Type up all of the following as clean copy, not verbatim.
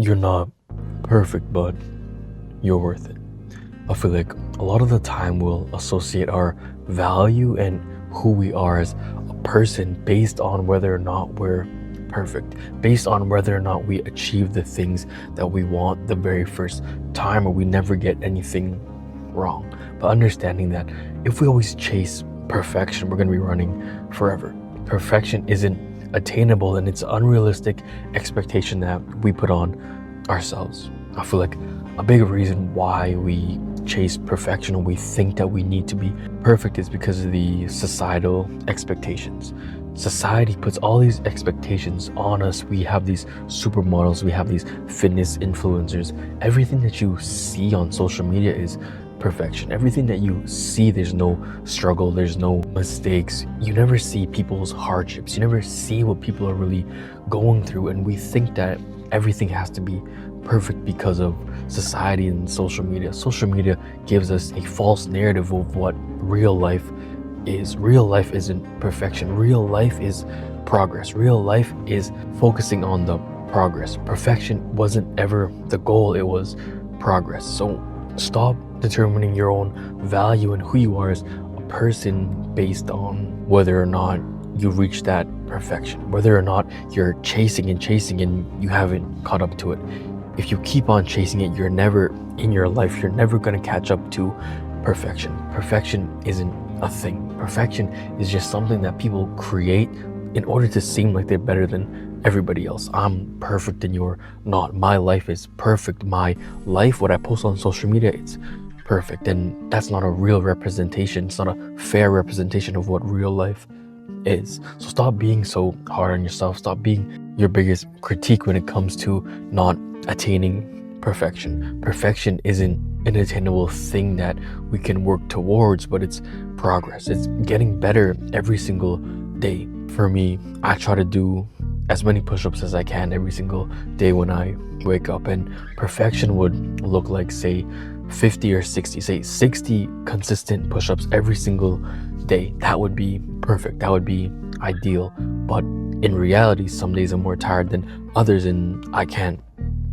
You're not perfect, but you're worth it. I feel like a lot of the time we'll associate our value and who we are as a person based on whether or not we're perfect, based on whether or not we achieve the things that we want the very first time or we never get anything wrong. But understanding that if we always chase perfection, we're going to be running forever. Perfection isn't attainable and it's an unrealistic expectation that we put on ourselves. I feel like a big reason why we chase perfection and we think that we need to be perfect is because of the societal expectations. Society puts all these expectations on us. We have these supermodels, we have these fitness influencers. Everything that you see on social media is perfection. Everything that you see, there's no struggle, there's no mistakes. You never see people's hardships. You never see what people are really going through. And we think that everything has to be perfect because of society and social media. Social media gives us a false narrative of what real life is. Real life isn't perfection. Real life is progress. Real life is focusing on the progress. Perfection wasn't ever the goal, it was progress. So stop determining your own value and who you are as a person based on whether or not you reach that perfection, whether or not you're chasing and you haven't caught up to it. If you keep on chasing it, you're never in your life, you're never going to catch up to perfection. Perfection isn't a thing. Perfection is just something that people create in order to seem like they're better than everybody else. I'm perfect and you're not. My life is perfect. My life, what I post on social media, it's perfect. And that's not a real representation. It's not a fair representation of what real life is. So stop being so hard on yourself. Stop being your biggest critique when it comes to not attaining perfection. Perfection isn't an attainable thing that we can work towards, but it's progress. It's getting better every single day. For me, I try to do as many push-ups as I can every single day when I wake up, and perfection would look like, say, 50 or 60, say 60 consistent push-ups every single day. That would be perfect. That would be ideal. But in reality, some days I'm more tired than others and I can't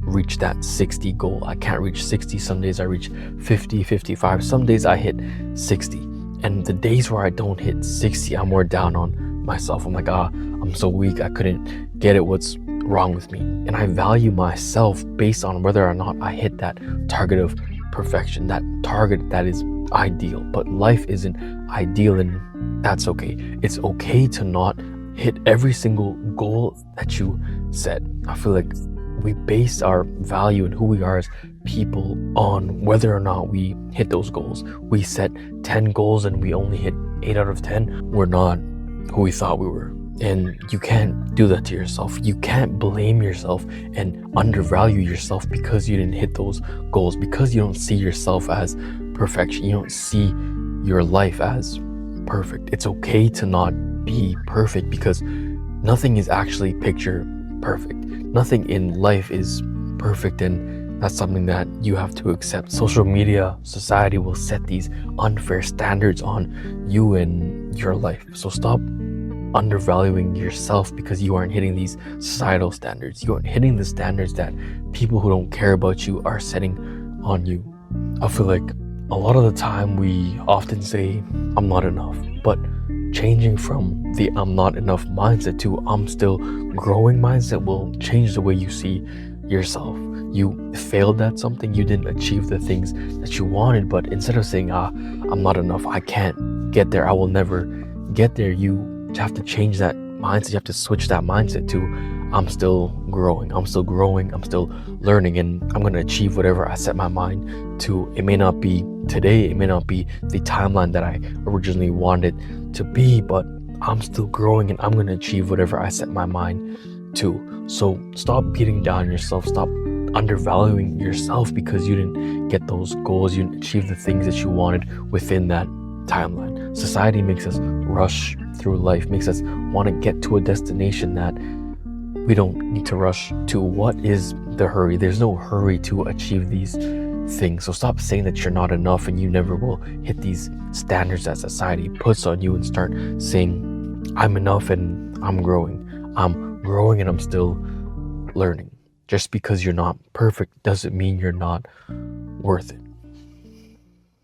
reach that 60 goal. I can't reach 60. Some days I reach 50, 55. Some days I hit 60. And the days where I don't hit 60, I'm more down on myself. I'm like, I'm so weak. I couldn't get it. What's wrong with me? And I value myself based on whether or not I hit that target of perfection, that target that is ideal. But life isn't ideal, and that's okay. It's okay to not hit every single goal that you set. I feel like we base our value and who we are as people on whether or not we hit those goals. We set 10 goals and we only hit 8 out of 10. We're not who we thought we were. And you can't do that to yourself. You can't blame yourself and undervalue yourself because you didn't hit those goals, because you don't see yourself as perfection. You don't see your life as perfect. It's okay to not be perfect because nothing is actually picture perfect. Nothing in life is perfect, and that's something that you have to accept. Social media, society will set these unfair standards on you and your life. So stop undervaluing yourself because you aren't hitting these societal standards. You aren't hitting the standards that people who don't care about you are setting on you. I feel like a lot of the time we often say, I'm not enough, but changing from the I'm not enough mindset to I'm still growing mindset will change the way you see yourself. You failed at something, you didn't achieve the things that you wanted, but instead of saying, I'm not enough, I can't get there, I will never get there, you have to change that mindset. You have to switch that mindset to I'm still growing, I'm still learning, and I'm going to achieve whatever I set my mind to. It may not be today, it may not be the timeline that I originally wanted to be, but I'm still growing and I'm going to achieve whatever I set my mind to. So stop beating down yourself, stop undervaluing yourself because you didn't get those goals, you didn't achieve the things that you wanted within that timeline. Society makes us rush through life, makes us want to get to a destination that we don't need to rush to. What is the hurry? There's no hurry to achieve these things. So stop saying that you're not enough and you never will hit these standards that society puts on you, and start saying I'm enough and I'm growing and I'm still learning. Just because you're not perfect doesn't mean you're not worth it.